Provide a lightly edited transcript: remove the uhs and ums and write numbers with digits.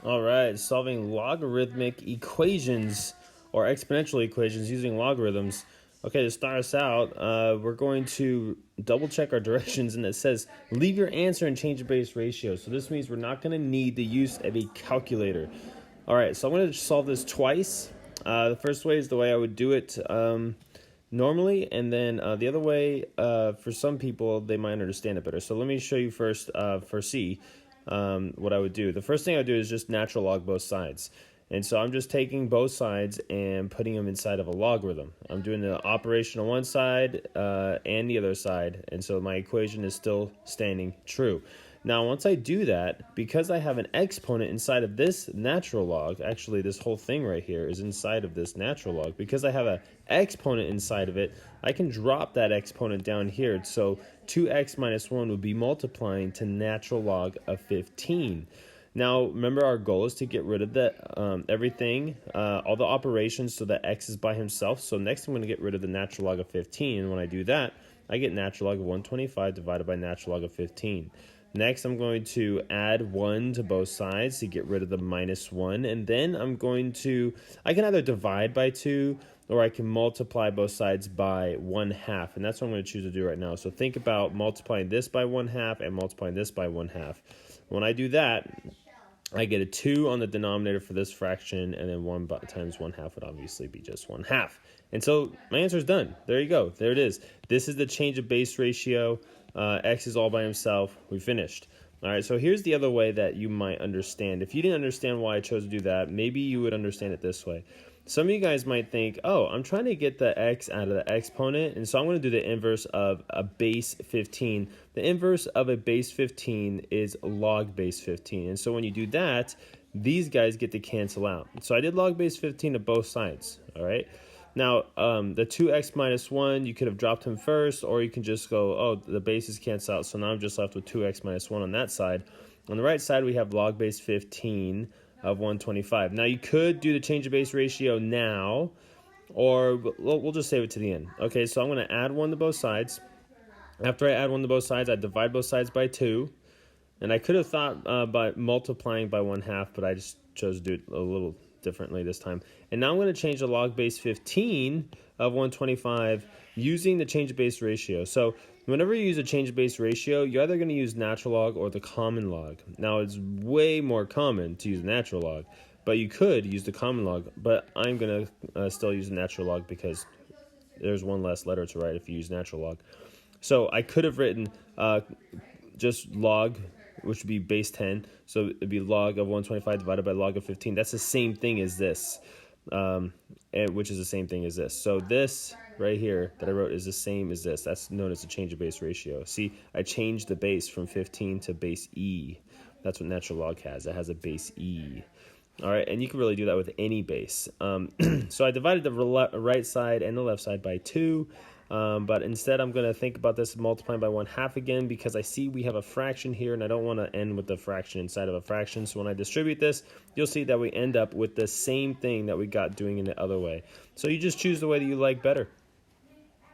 All right, solving logarithmic equations or exponential equations using logarithms. Okay, to start us out, we're going to double check our directions, and it says leave your answer and change the base ratio. So this means we're not going to need the use of a calculator. All right, so I'm going to solve this twice. The first way is the way I would do it normally, and then the other way, for some people, they might understand it better. So let me show you first for C. What I would do. The first thing I would do is just natural log both sides. And so I'm just taking both sides and putting them inside of a logarithm. I'm doing the operation on one side and the other side, and so my equation is still standing true. Now, once I do that, because I have an exponent inside of this natural log, actually this whole thing right here is inside of this natural log. Because I have an exponent inside of it, I can drop that exponent down here. So 2x minus 1 would be multiplying to natural log of 15. Now, remember, our goal is to get rid of the everything, all the operations, so that x is by himself. So next I'm going to get rid of the natural log of 15. And when I do that, I get natural log of 125 divided by natural log of 15. Next, I'm going to add 1 to both sides to get rid of the minus 1. And then I can either divide by 2 or I can multiply both sides by 1/2. And that's what I'm going to choose to do right now. So think about multiplying this by 1/2 and multiplying this by 1/2. When I do that, I get a 2 on the denominator for this fraction, and then 1 times 1/2 would obviously be just 1/2. And so my answer is done. There you go. There it is. This is the change of base ratio. X is all by himself. We finished. All right, so here's the other way that you might understand. If you didn't understand why I chose to do that, maybe you would understand it this way. Some of you guys might think, oh, I'm trying to get the x out of the exponent, and so I'm going to do the inverse of a base 15. The inverse of a base 15 is log base 15. And so when you do that, these guys get to cancel out. So I did log base 15 to both sides, all right? Now, the 2x minus 1, you could have dropped him first, or you can just go, oh, the bases cancel out, so now I'm just left with 2x minus 1 on that side. On the right side, we have log base 15 of 125. Now, you could do the change of base ratio now, or we'll just save it to the end. Okay, so I'm going to add 1 to both sides. After I add 1 to both sides, I divide both sides by 2. And I could have thought by multiplying by 1/2, but I just chose to do it a little differently this time. And now I'm going to change the log base 15 of 125 using the change of base ratio. So whenever you use a change of base ratio, you're either going to use natural log or the common log. Now, it's way more common to use natural log, but you could use the common log. But I'm going to still use the natural log because there's one less letter to write if you use natural log. So I could have written just log, which would be base 10. So it'd be log of 125 divided by log of 15. That's the same thing as this, which is the same thing as this. So this right here that I wrote is the same as this. That's known as the change of base ratio. See, I changed the base from 15 to base E. That's what natural log has. It has a base E. All right, and you can really do that with any base. So I divided the right side and the left side by 2. But instead, I'm going to think about this multiplying by 1/2 again, because I see we have a fraction here, and I don't want to end with the fraction inside of a fraction. So when I distribute this, you'll see that we end up with the same thing that we got doing in the other way. So you just choose the way that you like better.